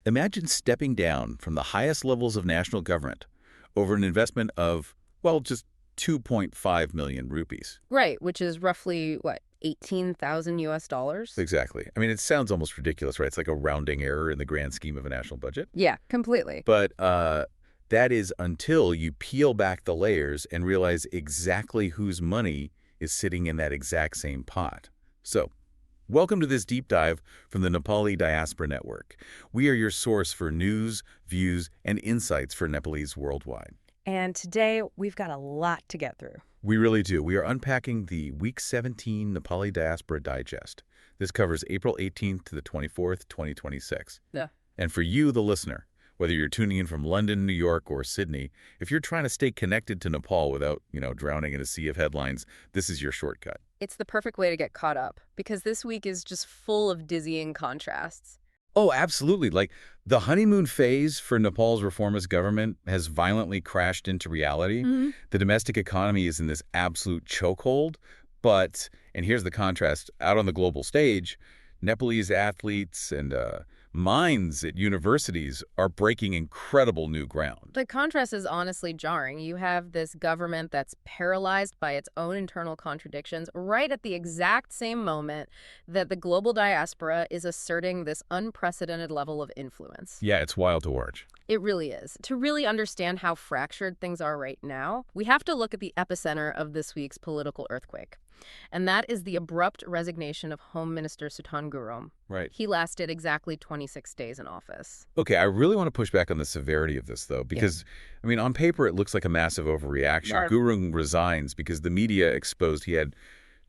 Imagine stepping down from the highest levels of national government over an investment of, well, just 2.5 million rupees. Right, which is roughly, what, 18,000 US dollars? Exactly. I mean, it sounds almost ridiculous, right? It's like a rounding error in the grand scheme of a national budget. Yeah, completely. But that is until you peel back the layers and realize exactly whose money is sitting in that exact same pot. So, welcome to this deep dive from the Nepali Diaspora Network. We are your source for news, views, and insights for Nepalese worldwide. And today, we've got a lot to get through. We really do. We are unpacking the Week 17 Nepali Diaspora Digest. This covers April 18th to the 24th, 2026. Yeah. And for you, the listener, whether you're tuning in from London, New York, or Sydney, if you're trying to stay connected to Nepal without, drowning in a sea of headlines, this is your shortcut. It's the perfect way to get caught up, because this week is just full of dizzying contrasts. Oh, absolutely. Like, the honeymoon phase for Nepal's reformist government has violently crashed into reality. Mm-hmm. The domestic economy is in this absolute chokehold. But, and here's the contrast, out on the global stage, Nepalese athletes and minds at universities are breaking incredible new ground. The contrast is honestly jarring. You have this government that's paralyzed by its own internal contradictions right at the exact same moment that the global diaspora is asserting this unprecedented level of influence. Yeah, it's wild to watch. It really is. To really understand how fractured things are right now, we have to look at the epicenter of this week's political earthquake. And that is the abrupt resignation of Home Minister Sudhan Gurung. Right. He lasted exactly 26 days in office. Okay, I really want to push back on the severity of this, though, because, on paper, it looks like a massive overreaction. Right. Gurung resigns because the media exposed he had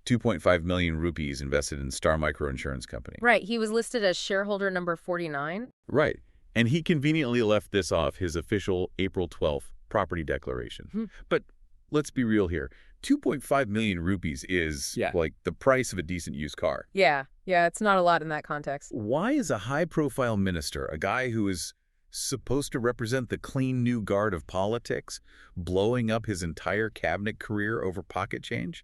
2.5 million rupees invested in Star Microinsurance Company. Right. He was listed as shareholder number 49. Right. And he conveniently left this off his official April 12th property declaration. But let's be real here. 2.5 million rupees is like the price of a decent used car. Yeah, it's not a lot in that context. Why is a high-profile minister, a guy who is supposed to represent the clean new guard of politics, blowing up his entire cabinet career over pocket change?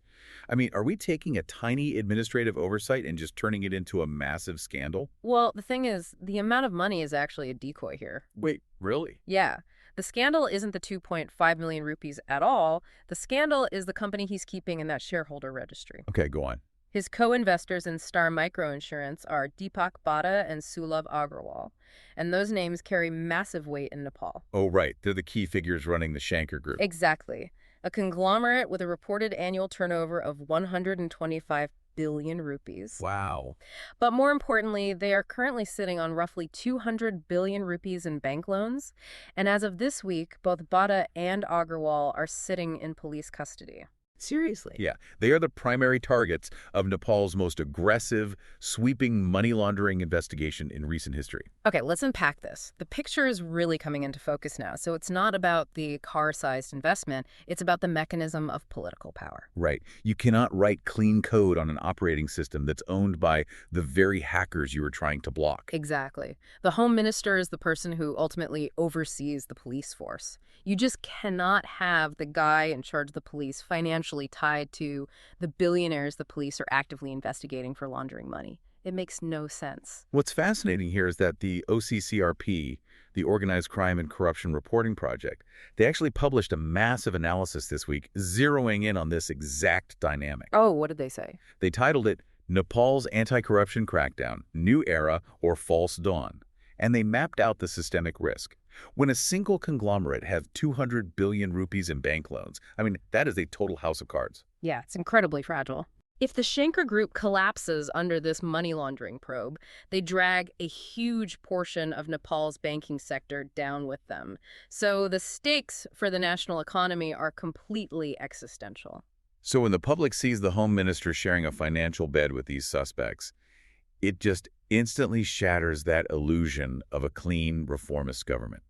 Are we taking a tiny administrative oversight and just turning it into a massive scandal? Well, the thing is, the amount of money is actually a decoy here. Wait, really? Yeah. The scandal isn't the 2.5 million rupees at all. The scandal is the company he's keeping in that shareholder registry. Okay, go on. His co-investors in Star Microinsurance are Deepak Bhatta and Sulabh Agrawal, and those names carry massive weight in Nepal. Oh, right. They're the key figures running the Shankar Group. Exactly. A conglomerate with a reported annual turnover of 125 billion rupees. Wow. But more importantly, they are currently sitting on roughly 200 billion rupees in bank loans. And as of this week, both Bhatta and Agrawal are sitting in police custody. Seriously. Yeah, they are the primary targets of Nepal's most aggressive, sweeping money laundering investigation in recent history. Okay, let's unpack this. The picture is really coming into focus now. So it's not about the car-sized investment. It's about the mechanism of political power. Right. You cannot write clean code on an operating system that's owned by the very hackers you are trying to block. Exactly. The Home Minister is the person who ultimately oversees the police force. You just cannot have the guy in charge of the police financially tied to the billionaires the police are actively investigating for laundering money. It makes no sense. What's fascinating here is that the OCCRP, the Organized Crime and Corruption Reporting Project, they actually published a massive analysis this week zeroing in on this exact dynamic. Oh, what did they say? They titled it Nepal's Anti-Corruption Crackdown, New Era or False Dawn. And they mapped out the systemic risk. When a single conglomerate has 200 billion rupees in bank loans, that is a total house of cards. Yeah, it's incredibly fragile. If the Shankar Group collapses under this money laundering probe, they drag a huge portion of Nepal's banking sector down with them. So the stakes for the national economy are completely existential. So when the public sees the Home Minister sharing a financial bed with these suspects, it just instantly shatters that illusion of a clean, reformist government.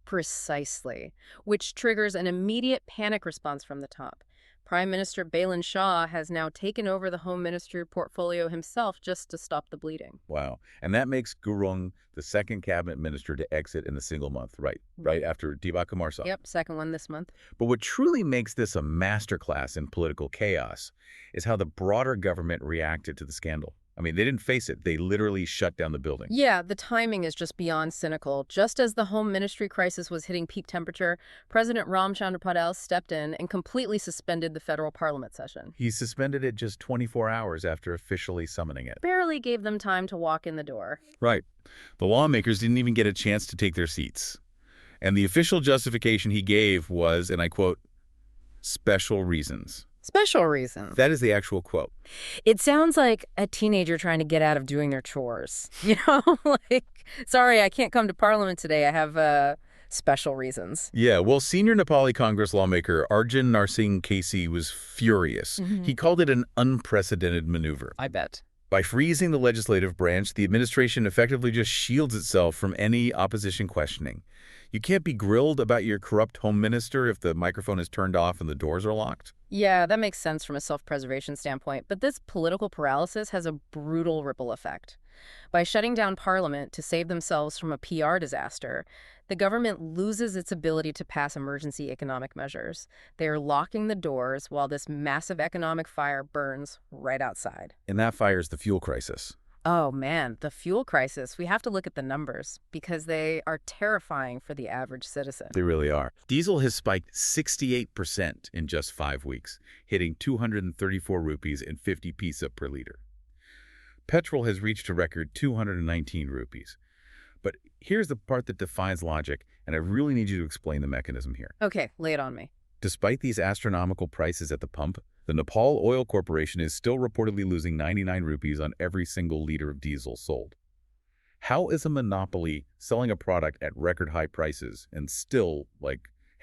Precisely, which triggers an immediate panic response from the top. Prime Minister Balin Shah has now taken over the Home Ministry portfolio himself just to stop the bleeding. Wow. And that makes Gurung the second cabinet minister to exit in a single month, right after Deepak Kumar Singh. Yep, second one this month. But what truly makes this a masterclass in political chaos is how the broader government reacted to the scandal. I mean, they didn't face it. They literally shut down the building. Yeah, the timing is just beyond cynical. Just as the Home Ministry crisis was hitting peak temperature, President Ram Chandra Patel stepped in and completely suspended the federal parliament session. He suspended it just 24 hours after officially summoning it. Barely gave them time to walk in the door. Right. The lawmakers didn't even get a chance to take their seats. And the official justification he gave was, and I quote, special reasons. Special reasons. That is the actual quote. It sounds like a teenager trying to get out of doing their chores. Like, sorry, I can't come to Parliament today. I have special reasons. Yeah, well, senior Nepali Congress lawmaker Arjun Narsingh Kesy was furious. He called it an unprecedented maneuver. I bet. By freezing the legislative branch, the administration effectively just shields itself from any opposition questioning. You can't be grilled about your corrupt home minister if the microphone is turned off and the doors are locked. Yeah, that makes sense from a self-preservation standpoint, but this political paralysis has a brutal ripple effect. By shutting down Parliament to save themselves from a PR disaster, the government loses its ability to pass emergency economic measures. They are locking the doors while this massive economic fire burns right outside. And that fires the fuel crisis. Oh man, the fuel crisis. We have to look at the numbers because they are terrifying for the average citizen. They really are. Diesel has spiked 68% in just 5 weeks, hitting 234 rupees and 50 paise per liter. Petrol has reached a record 219 rupees. But here's the part that defies logic, and I really need you to explain the mechanism here. Okay, lay it on me. Despite these astronomical prices at the pump, the Nepal Oil Corporation is still reportedly losing 99 rupees on every single liter of diesel sold. How is a monopoly selling a product at record high prices and still,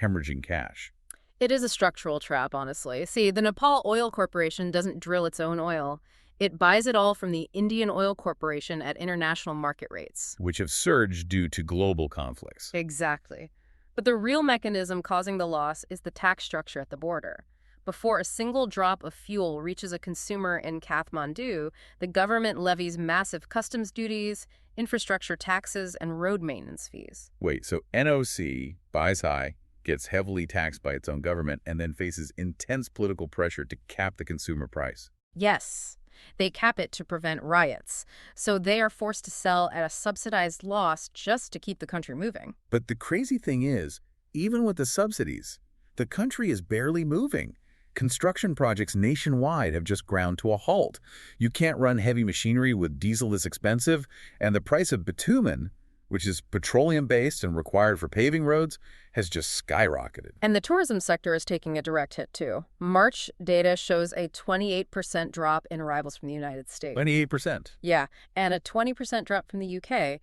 hemorrhaging cash? It is a structural trap, honestly. See, the Nepal Oil Corporation doesn't drill its own oil. It buys it all from the Indian Oil Corporation at international market rates. Which have surged due to global conflicts. Exactly. But the real mechanism causing the loss is the tax structure at the border. Before a single drop of fuel reaches a consumer in Kathmandu, the government levies massive customs duties, infrastructure taxes, and road maintenance fees. Wait, so NOC buys high, gets heavily taxed by its own government, and then faces intense political pressure to cap the consumer price? Yes. They cap it to prevent riots, so they are forced to sell at a subsidized loss just to keep the country moving. But the crazy thing is, even with the subsidies, the country is barely moving. Construction projects nationwide have just ground to a halt. You can't run heavy machinery with diesel this expensive, and the price of bitumen, which is petroleum-based and required for paving roads, has just skyrocketed. And the tourism sector is taking a direct hit, too. March data shows a 28% drop in arrivals from the United States. 28%? Yeah, and a 20% drop from the UK.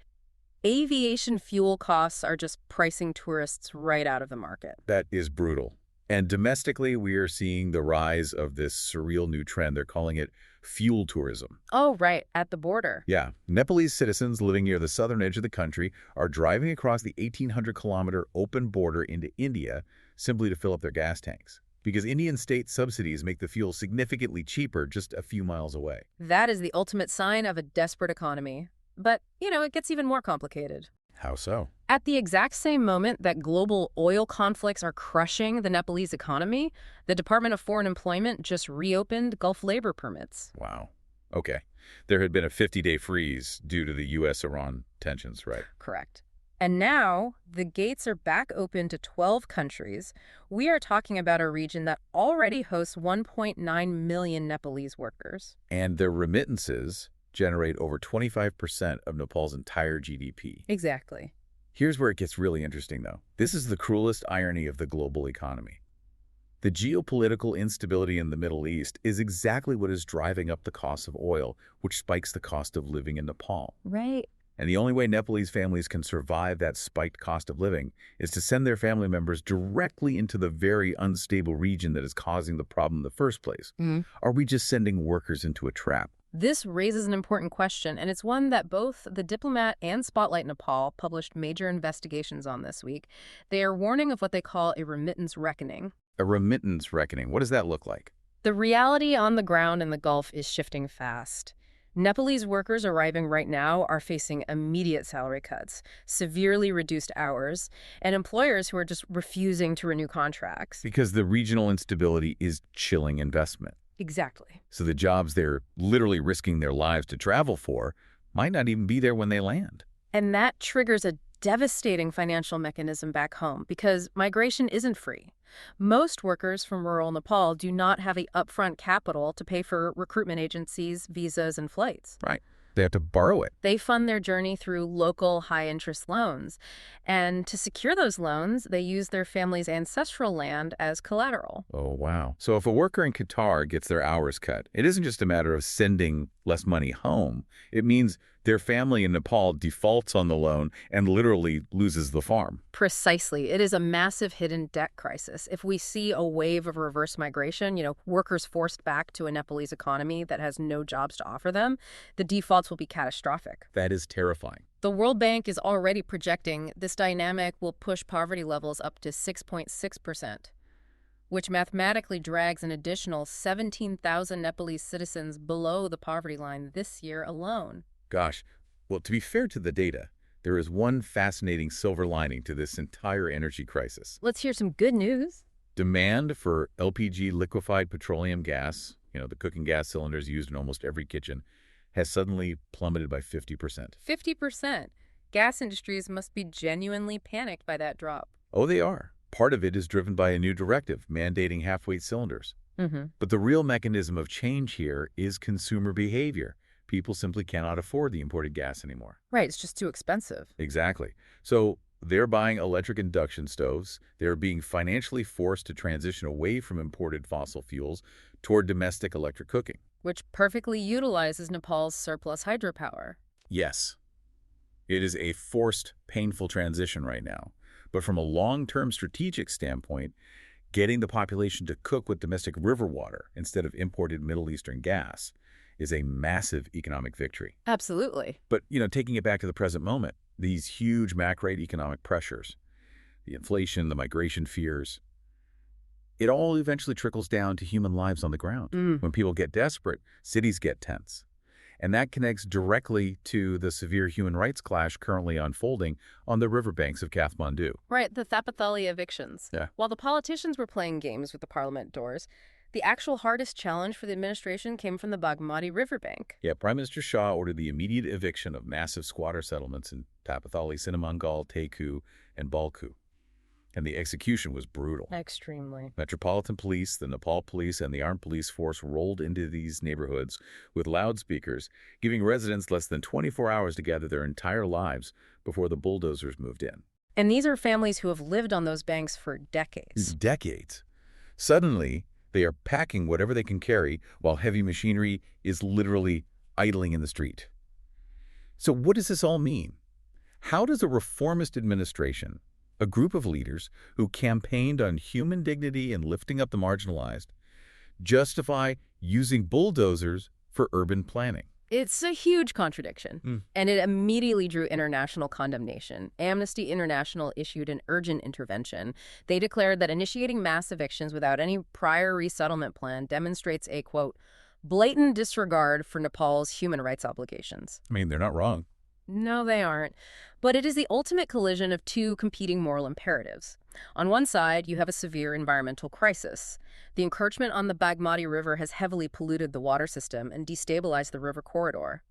Aviation fuel costs are just pricing tourists right out of the market. That is brutal. And domestically, we are seeing the rise of this surreal new trend. They're calling it fuel tourism. Oh, right, at the border. Yeah. Nepalese citizens living near the southern edge of the country are driving across the 1,800-kilometer open border into India simply to fill up their gas tanks, because Indian state subsidies make the fuel significantly cheaper just a few miles away. That is the ultimate sign of a desperate economy. But, it gets even more complicated. How so? At the exact same moment that global oil conflicts are crushing the Nepalese economy, the Department of Foreign Employment just reopened Gulf labor permits. Wow. Okay. There had been a 50-day freeze due to the U.S.-Iran tensions, right? Correct. And now the gates are back open to 12 countries. We are talking about a region that already hosts 1.9 million Nepalese workers. And their remittances generate over 25% of Nepal's entire GDP. Exactly. Here's where it gets really interesting, though. This is the cruelest irony of the global economy. The geopolitical instability in the Middle East is exactly what is driving up the cost of oil, which spikes the cost of living in Nepal. Right. And the only way Nepalese families can survive that spiked cost of living is to send their family members directly into the very unstable region that is causing the problem in the first place. Are we just sending workers into a trap? This raises an important question, and it's one that both The Diplomat and Spotlight Nepal published major investigations on this week. They are warning of what they call a remittance reckoning. A remittance reckoning. What does that look like? The reality on the ground in the Gulf is shifting fast. Nepalese workers arriving right now are facing immediate salary cuts, severely reduced hours, and employers who are just refusing to renew contracts. Because the regional instability is chilling investment. Exactly. So the jobs they're literally risking their lives to travel for might not even be there when they land. And that triggers a devastating financial mechanism back home because migration isn't free. Most workers from rural Nepal do not have the upfront capital to pay for recruitment agencies, visas, and flights. Right. They have to borrow it. They fund their journey through local high-interest loans. And to secure those loans, they use their family's ancestral land as collateral. Oh, wow. So if a worker in Qatar gets their hours cut, it isn't just a matter of sending less money home. It means their family in Nepal defaults on the loan and literally loses the farm. Precisely. It is a massive hidden debt crisis. If we see a wave of reverse migration, workers forced back to a Nepalese economy that has no jobs to offer them, the defaults will be catastrophic. That is terrifying. The World Bank is already projecting this dynamic will push poverty levels up to 6.6%, which mathematically drags an additional 17,000 Nepalese citizens below the poverty line this year alone. Gosh, well, to be fair to the data, there is one fascinating silver lining to this entire energy crisis. Let's hear some good news. Demand for LPG liquefied petroleum gas, the cooking gas cylinders used in almost every kitchen, has suddenly plummeted by 50%. 50%. Gas industries must be genuinely panicked by that drop. Oh, they are. Part of it is driven by a new directive mandating half-weight cylinders. But the real mechanism of change here is consumer behavior. People simply cannot afford the imported gas anymore. Right, it's just too expensive. Exactly. So they're buying electric induction stoves. They're being financially forced to transition away from imported fossil fuels toward domestic electric cooking. Which perfectly utilizes Nepal's surplus hydropower. Yes. It is a forced, painful transition right now. But from a long-term strategic standpoint, getting the population to cook with domestic river water instead of imported Middle Eastern gas is a massive economic victory. Absolutely. But, taking it back to the present moment, these huge macroeconomic pressures, the inflation, the migration fears, it all eventually trickles down to human lives on the ground. When people get desperate, cities get tense. And that connects directly to the severe human rights clash currently unfolding on the riverbanks of Kathmandu. Right, the Thapatali evictions. Yeah. While the politicians were playing games with the parliament doors, the actual hardest challenge for the administration came from the Bagmati Riverbank. Yeah, Prime Minister Shah ordered the immediate eviction of massive squatter settlements in Thapatali, Sinamangal, Teku, and Balku. And the execution was brutal. Extremely. Metropolitan Police, the Nepal Police, and the Armed Police Force rolled into these neighborhoods with loudspeakers, giving residents less than 24 hours to gather their entire lives before the bulldozers moved in. And these are families who have lived on those banks for decades. Decades. Suddenly, they are packing whatever they can carry while heavy machinery is literally idling in the street. So what does this all mean? How does a reformist administration, a group of leaders who campaigned on human dignity and lifting up the marginalized, justify using bulldozers for urban planning? It's a huge contradiction, and it immediately drew international condemnation. Amnesty International issued an urgent intervention. They declared that initiating mass evictions without any prior resettlement plan demonstrates a, quote, blatant disregard for Nepal's human rights obligations. I mean, they're not wrong. No, they aren't. But it is the ultimate collision of two competing moral imperatives. On one side, you have a severe environmental crisis. The encroachment on the Bagmati River has heavily polluted the water system and destabilized the river corridor.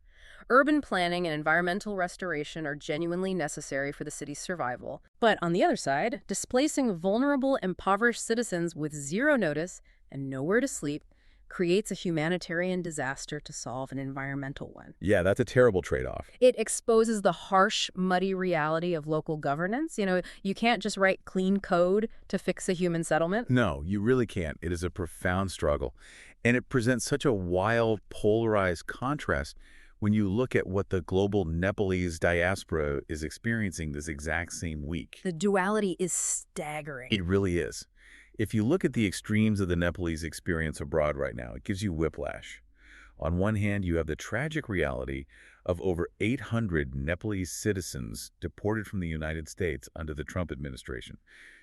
Urban planning and environmental restoration are genuinely necessary for the city's survival. But on the other side, displacing vulnerable, impoverished citizens with zero notice and nowhere to sleep creates a humanitarian disaster to solve an environmental one. Yeah, that's a terrible trade-off. It exposes the harsh, muddy reality of local governance. You can't just write clean code to fix a human settlement. No, you really can't. It is a profound struggle. And it presents such a wild, polarized contrast when you look at what the global Nepalese diaspora is experiencing this exact same week. The duality is staggering. It really is. If you look at the extremes of the Nepalese experience abroad right now, it gives you whiplash. On one hand, you have the tragic reality of over 800 Nepalese citizens deported from the United States under the Trump administration.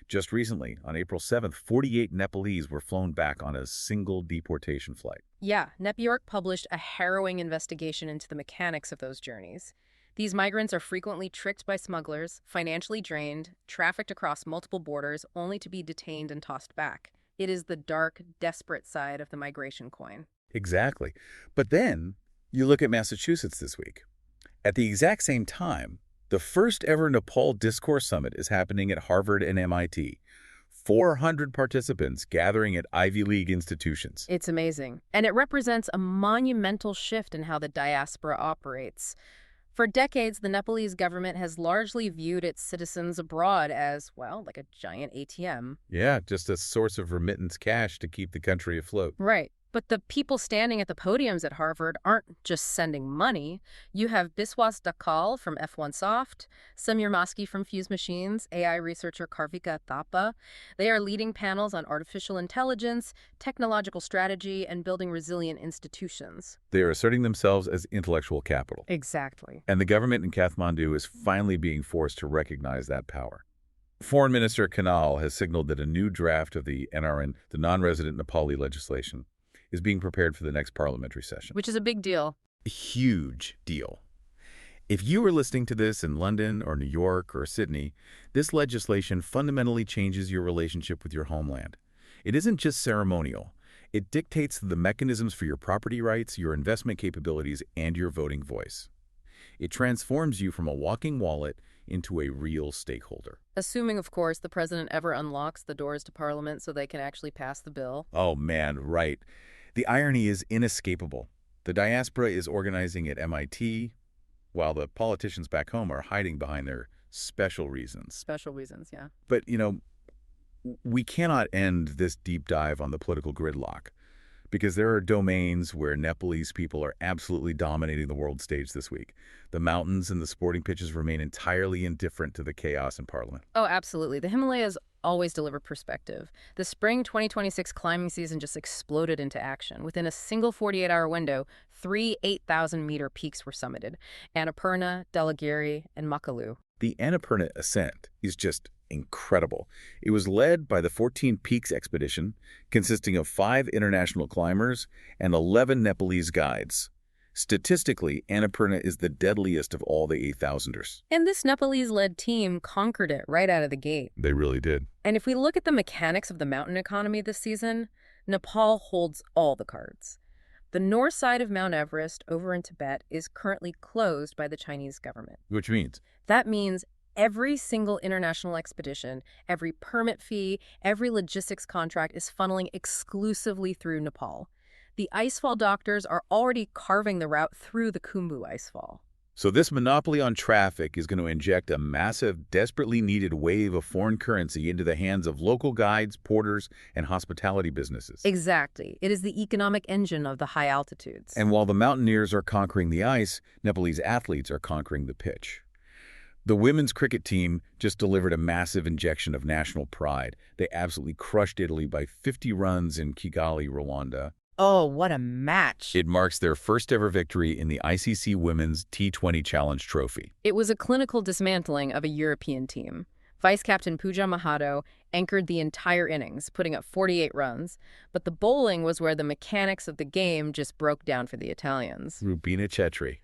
Just recently, on April 7th, 48 Nepalese were flown back on a single deportation flight. Yeah, Nep York published a harrowing investigation into the mechanics of those journeys. These migrants are frequently tricked by smugglers, financially drained, trafficked across multiple borders, only to be detained and tossed back. It is the dark, desperate side of the migration coin. Exactly. But then you look at Massachusetts this week. At the exact same time, the first ever Nepal Discourse Summit is happening at Harvard and MIT. 400 participants gathering at Ivy League institutions. It's amazing. And it represents a monumental shift in how the diaspora operates. For decades, the Nepalese government has largely viewed its citizens abroad as, well, like a giant ATM. Yeah, just a source of remittance cash to keep the country afloat. Right. But the people standing at the podiums at Harvard aren't just sending money. You have Biswas Dakal from F1 Soft, Samir Maski from Fuse Machines, AI researcher Karvika Thapa. They are leading panels on artificial intelligence, technological strategy, and building resilient institutions. They are asserting themselves as intellectual capital. Exactly. And the government in Kathmandu is finally being forced to recognize that power. Foreign Minister Kanal has signaled that a new draft of the NRN, the non-resident Nepali legislation, is being prepared for the next parliamentary session. Which is a big deal. A huge deal. If you are listening to this in London or New York or Sydney, this legislation fundamentally changes your relationship with your homeland. It isn't just ceremonial. It dictates the mechanisms for your property rights, your investment capabilities, and your voting voice. It transforms you from a walking wallet into a real stakeholder. Assuming, of course, the president ever unlocks the doors to Parliament so they can actually pass the bill. Oh man, right. The irony is inescapable. The diaspora is organizing at MIT, while the politicians back home are hiding behind their special reasons. Special reasons, yeah. But, we cannot end this deep dive on the political gridlock, because there are domains where Nepalese people are absolutely dominating the world stage this week. The mountains and the sporting pitches remain entirely indifferent to the chaos in Parliament. Oh, absolutely. The Himalayas always deliver perspective. The spring 2026 climbing season just exploded into action. Within a single 48-hour window, 3 8,000-meter peaks were summited: Annapurna, Dhaulagiri, and Makalu. The Annapurna ascent is just incredible. It was led by the 14 Peaks expedition, consisting of 5 international climbers and 11 Nepalese guides. Statistically, Annapurna is the deadliest of all the 8,000ers. And this Nepalese-led team conquered it right out of the gate. They really did. And if we look at the mechanics of the mountain economy this season, Nepal holds all the cards. The north side of Mount Everest over in Tibet is currently closed by the Chinese government. Which means? That means every single international expedition, every permit fee, every logistics contract is funneling exclusively through Nepal. The icefall doctors are already carving the route through the Khumbu icefall. So this monopoly on traffic is going to inject a massive, desperately needed wave of foreign currency into the hands of local guides, porters, and hospitality businesses. Exactly. It is the economic engine of the high altitudes. And while the mountaineers are conquering the ice, Nepalese athletes are conquering the pitch. The women's cricket team just delivered a massive injection of national pride. They absolutely crushed Italy by 50 runs in Kigali, Rwanda. Oh, what a match. It marks their first ever victory in the ICC Women's T20 Challenge Trophy. It was a clinical dismantling of a European team. Vice Captain Pooja Mahato anchored the entire innings, putting up 48 runs. But the bowling was where the mechanics of the game just broke down for the Italians. Rubina Chetri.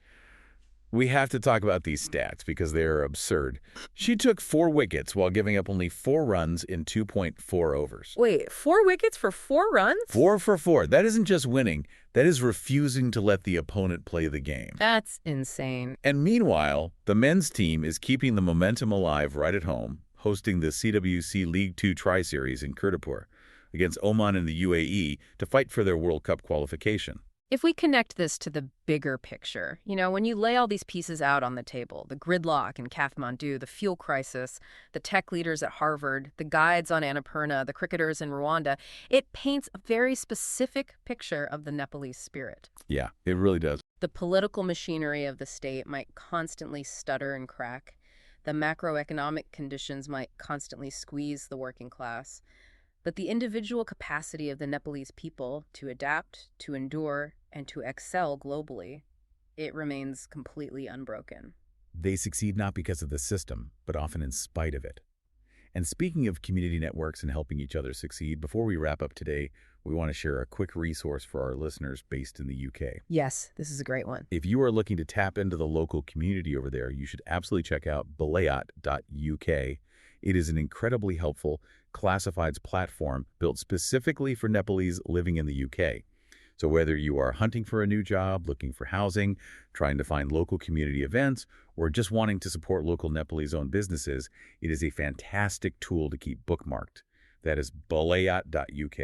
We have to talk about these stats because they are absurd. She took 4 wickets while giving up only 4 runs in 2.4 overs. Wait, 4 wickets for 4 runs? 4 for 4. That isn't just winning. That is refusing to let the opponent play the game. That's insane. And meanwhile, the men's team is keeping the momentum alive right at home, hosting the CWC League 2 Tri-Series in Kirtipur against Oman and the UAE to fight for their World Cup qualification. If we connect this to the bigger picture, when you lay all these pieces out on the table, the gridlock in Kathmandu, the fuel crisis, the tech leaders at Harvard, the guides on Annapurna, the cricketers in Rwanda, it paints a very specific picture of the Nepalese spirit. Yeah, it really does. The political machinery of the state might constantly stutter and crack. The macroeconomic conditions might constantly squeeze the working class. But the individual capacity of the Nepalese people to adapt, to endure, and to excel globally, it remains completely unbroken. They succeed not because of the system, but often in spite of it. And speaking of community networks and helping each other succeed, before we wrap up today, we want to share a quick resource for our listeners based in the UK. Yes, this is a great one. If you are looking to tap into the local community over there, you should absolutely check out belayat.uk. It is an incredibly helpful, classifieds platform built specifically for Nepalese living in the UK. So whether you are hunting for a new job, looking for housing, trying to find local community events, or just wanting to support local Nepalese-owned businesses, it is a fantastic tool to keep bookmarked. That is balayat.uk.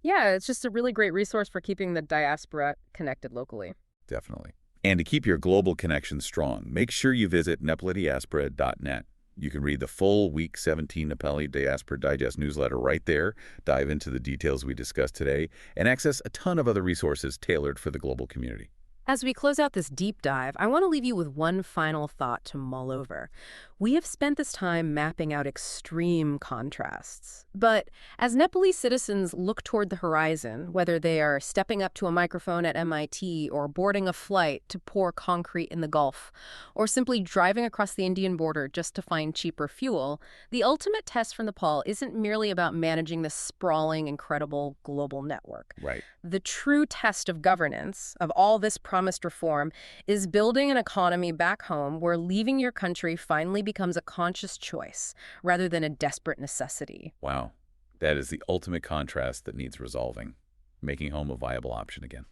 Yeah, it's just a really great resource for keeping the diaspora connected locally. Definitely. And to keep your global connections strong, make sure you visit nepaldiaspora.net. You can read the full Week 17 Nepali Diaspora Digest newsletter right there, dive into the details we discussed today, and access a ton of other resources tailored for the global community. As we close out this deep dive, I want to leave you with one final thought to mull over. We have spent this time mapping out extreme contrasts. But as Nepalese citizens look toward the horizon, whether they are stepping up to a microphone at MIT or boarding a flight to pour concrete in the Gulf, or simply driving across the Indian border just to find cheaper fuel, the ultimate test for Nepal isn't merely about managing this sprawling, incredible global network. Right. The true test of governance, of all this promised reform, is building an economy back home where leaving your country finally becomes a conscious choice rather than a desperate necessity. Wow. That is the ultimate contrast that needs resolving, making home a viable option again.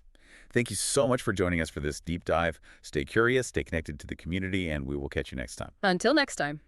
Thank you so much for joining us for this deep dive. Stay curious, stay connected to the community, and we will catch you next time. Until next time.